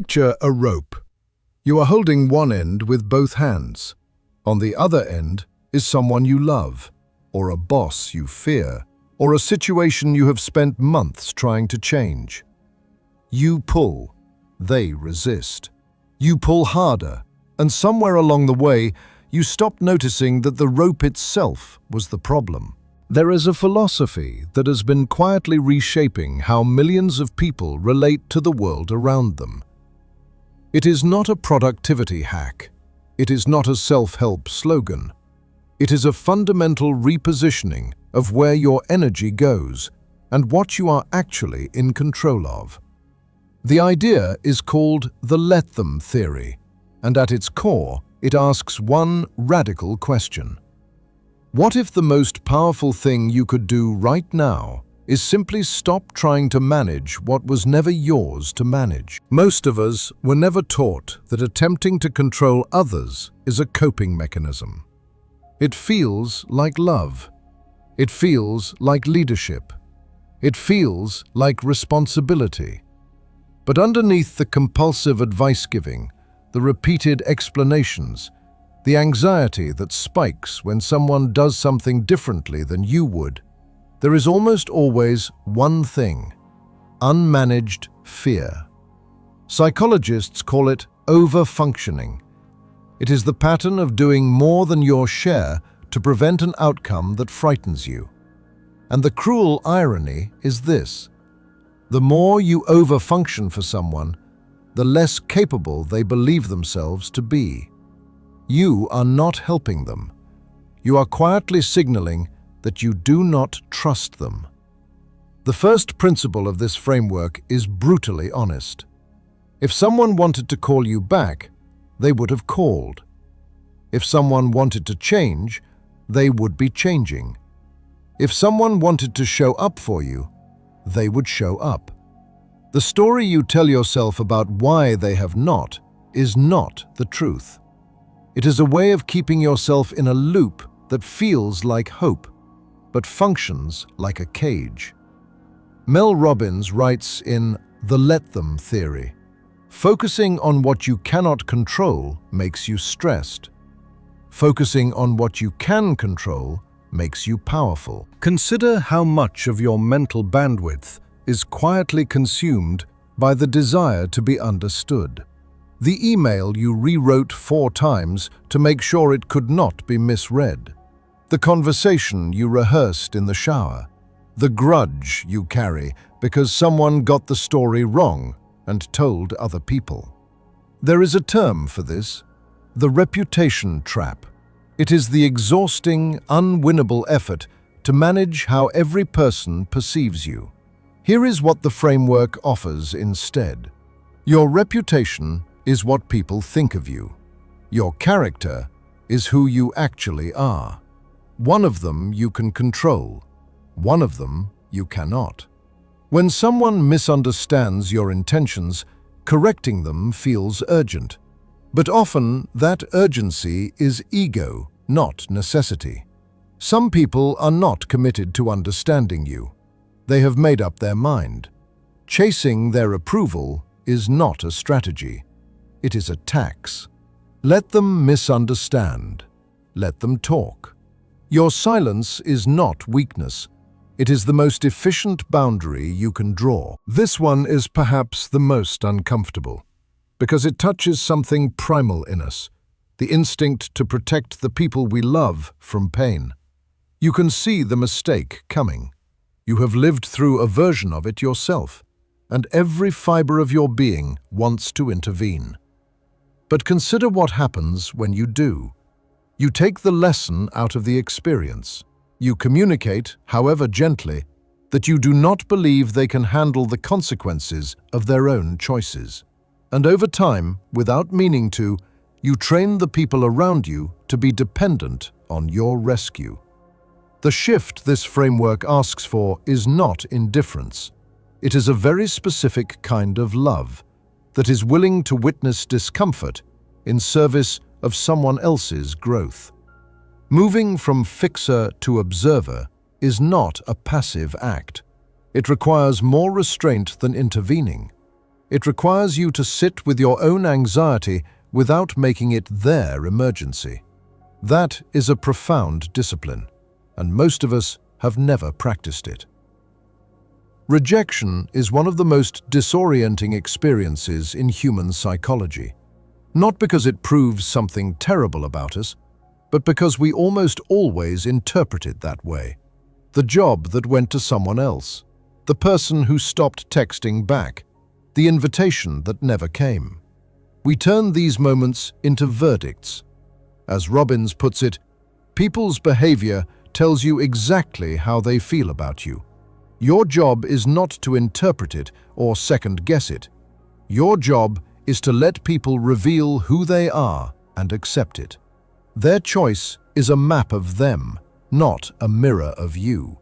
Picture a rope. You are holding one end with both hands. On the other end is someone you love, or a boss you fear, or a situation you have spent months trying to change. You pull, they resist. You pull harder, and somewhere along the way, you stop noticing that the rope itself was the problem. There is a philosophy that has been quietly reshaping how millions of people relate to the world around them. It is not a productivity hack. It is not a self-help slogan. It is a fundamental repositioning of where your energy goes and what you are actually in control of. The idea is called the let them theory, and at its core, it asks one radical question. What if the most powerful thing you could do right now is simply stop trying to manage what was never yours to manage? Most of us were never taught that attempting to control others is a coping mechanism. It feels like love. It feels like leadership. It feels like responsibility. But underneath the compulsive advice-giving, the repeated explanations, the anxiety that spikes when someone does something differently than you would, there is almost always one thing: unmanaged fear. Psychologists call it over-functioning. It is the pattern of doing more than your share to prevent an outcome that frightens you. And the cruel irony is this: the more you over-function for someone, the less capable they believe themselves to be. You are not helping them. You are quietly signaling that you do not trust them. The first principle of this framework is brutally honest. If someone wanted to call you back, they would have called. If someone wanted to change, they would be changing. If someone wanted to show up for you, they would show up. The story you tell yourself about why they have not is not the truth. It is a way of keeping yourself in a loop that feels like hope, but functions like a cage. Mel Robbins writes in The Let Them Theory, "Focusing on what you cannot control makes you stressed. Focusing on what you can control makes you powerful." Consider how much of your mental bandwidth is quietly consumed by the desire to be understood. The email you rewrote 4 times to make sure it could not be misread. The conversation you rehearsed in the shower. The grudge you carry because someone got the story wrong and told other people. There is a term for this: the reputation trap. It is the exhausting, unwinnable effort to manage how every person perceives you. Here is what the framework offers instead. Your reputation is what people think of you. Your character is who you actually are. One of them you can control. One of them you cannot. When someone misunderstands your intentions, correcting them feels urgent. But often that urgency is ego, not necessity. Some people are not committed to understanding you. They have made up their mind. Chasing their approval is not a strategy. It is a tax. Let them misunderstand. Let them talk. Your silence is not weakness. It is the most efficient boundary you can draw. This one is perhaps the most uncomfortable, because it touches something primal in us, the instinct to protect the people we love from pain. You can see the mistake coming. You have lived through a version of it yourself, and every fiber of your being wants to intervene. But consider what happens when you do. You take the lesson out of the experience. You communicate, however gently, that you do not believe they can handle the consequences of their own choices. And over time, without meaning to, you train the people around you to be dependent on your rescue. The shift this framework asks for is not indifference. It is a very specific kind of love that is willing to witness discomfort in service of someone else's growth. Moving from fixer to observer is not a passive act. It requires more restraint than intervening. It requires you to sit with your own anxiety without making it their emergency. That is a profound discipline, and most of us have never practiced it. Rejection is one of the most disorienting experiences in human psychology, not because it proves something terrible about us, but because we almost always interpret it that way. The job that went to someone else, the person who stopped texting back, the invitation that never came. We turn these moments into verdicts. As Robbins puts it, people's behavior tells you exactly how they feel about you. Your job is not to interpret it or second-guess it. Your job is to let people reveal who they are and accept it. Their choice is a map of them, not a mirror of you.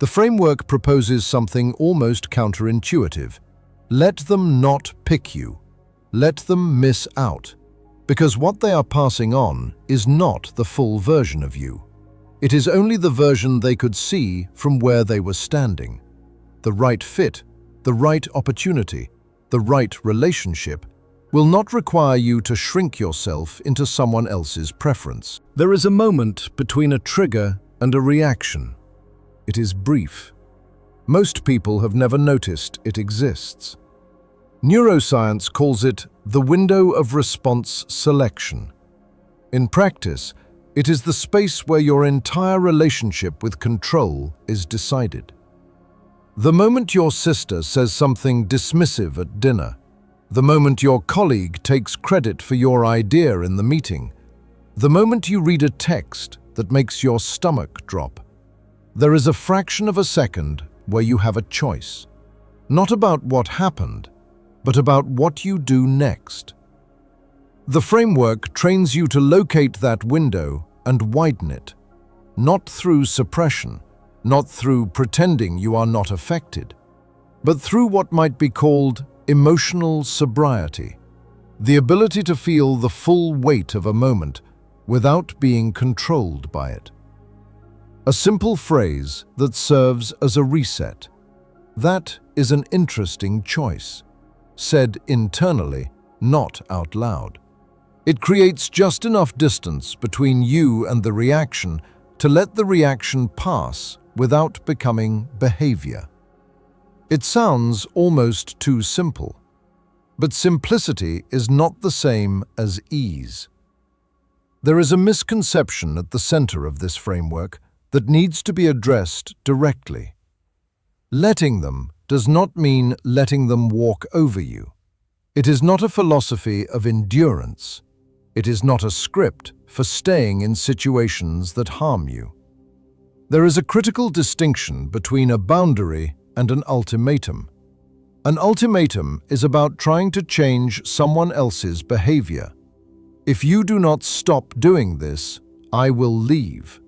The framework proposes something almost counterintuitive. Let them not pick you. Let them miss out. Because what they are passing on is not the full version of you. It is only the version they could see from where they were standing. The right fit, the right opportunity, the right relationship will not require you to shrink yourself into someone else's preference. There is a moment between a trigger and a reaction. It is brief. Most people have never noticed it exists. Neuroscience calls it the window of response selection. In practice, it is the space where your entire relationship with control is decided. The moment your sister says something dismissive at dinner, the moment your colleague takes credit for your idea in the meeting, the moment you read a text that makes your stomach drop, there is a fraction of a second where you have a choice, not about what happened, but about what you do next. The framework trains you to locate that window and widen it, not through suppression, not through pretending you are not affected, but through what might be called emotional sobriety, the ability to feel the full weight of a moment without being controlled by it. A simple phrase that serves as a reset. That is an interesting choice, said internally, not out loud. It creates just enough distance between you and the reaction to let the reaction pass without becoming behavior. It sounds almost too simple, but simplicity is not the same as ease. There is a misconception at the center of this framework that needs to be addressed directly. Letting them does not mean letting them walk over you. It is not a philosophy of endurance. It is not a script for staying in situations that harm you. There is a critical distinction between a boundary and an ultimatum. An ultimatum is about trying to change someone else's behavior. If you do not stop doing this, I will leave.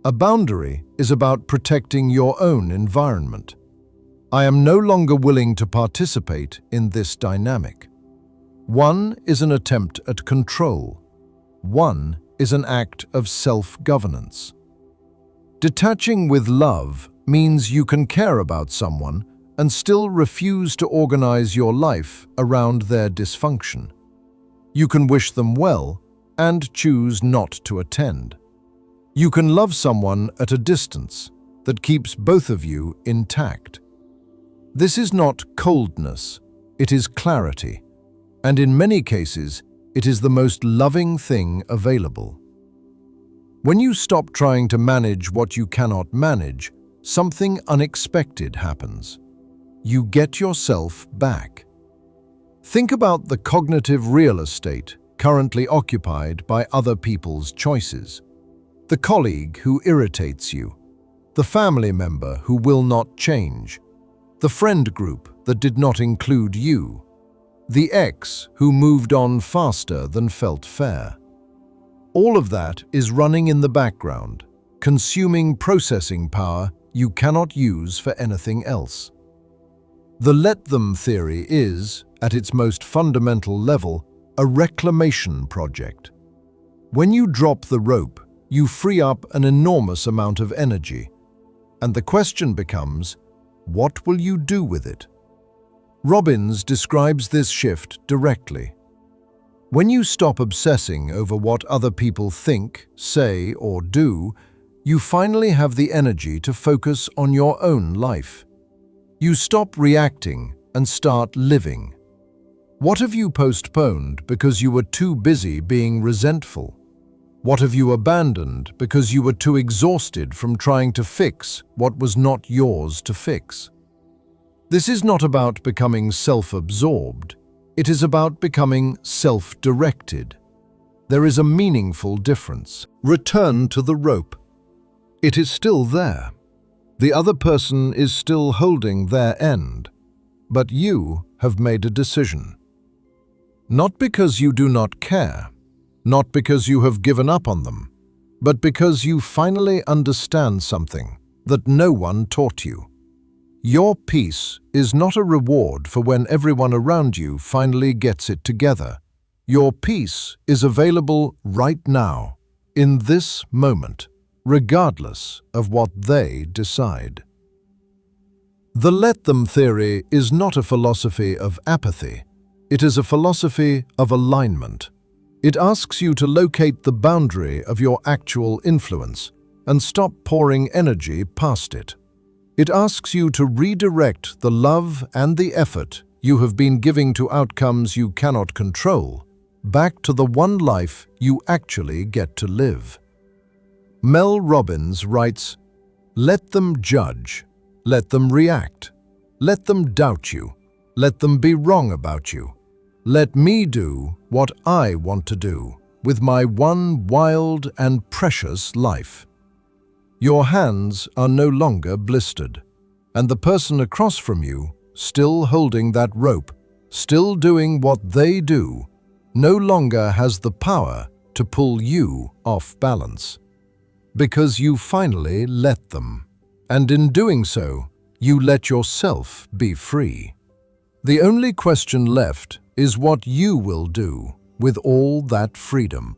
A boundary is about protecting your own environment. I am no longer willing to participate in this dynamic. One is an attempt at control. One is an act of self-governance. Detaching with love means you can care about someone and still refuse to organize your life around their dysfunction. You can wish them well and choose not to attend. You can love someone at a distance that keeps both of you intact. This is not coldness, it is clarity, and in many cases, it is the most loving thing available. When you stop trying to manage what you cannot manage, something unexpected happens. You get yourself back. Think about the cognitive real estate currently occupied by other people's choices. The colleague who irritates you, the family member who will not change, the friend group that did not include you, the ex who moved on faster than felt fair. All of that is running in the background, consuming processing power you cannot use for anything else. The let them theory is, at its most fundamental level, a reclamation project. When you drop the rope, you free up an enormous amount of energy. And the question becomes, what will you do with it? Robbins describes this shift directly. When you stop obsessing over what other people think, say, or do, you finally have the energy to focus on your own life. You stop reacting and start living. What have you postponed because you were too busy being resentful? What have you abandoned because you were too exhausted from trying to fix what was not yours to fix? This is not about becoming self-absorbed. It is about becoming self-directed. There is a meaningful difference. Return to the rope. It is still there. The other person is still holding their end, but you have made a decision. Not because you do not care, not because you have given up on them, but because you finally understand something that no one taught you. Your peace is not a reward for when everyone around you finally gets it together. Your peace is available right now, in this moment, regardless of what they decide. The let them theory is not a philosophy of apathy. It is a philosophy of alignment. It asks you to locate the boundary of your actual influence and stop pouring energy past it. It asks you to redirect the love and the effort you have been giving to outcomes you cannot control back to the one life you actually get to live. Mel Robbins writes, "Let them judge, let them react, let them doubt you, let them be wrong about you. Let me do what I want to do with my one wild and precious life." Your hands are no longer blistered, and the person across from you, still holding that rope, still doing what they do, no longer has the power to pull you off balance. Because you finally let them, and in doing so, you let yourself be free. The only question left is what you will do with all that freedom.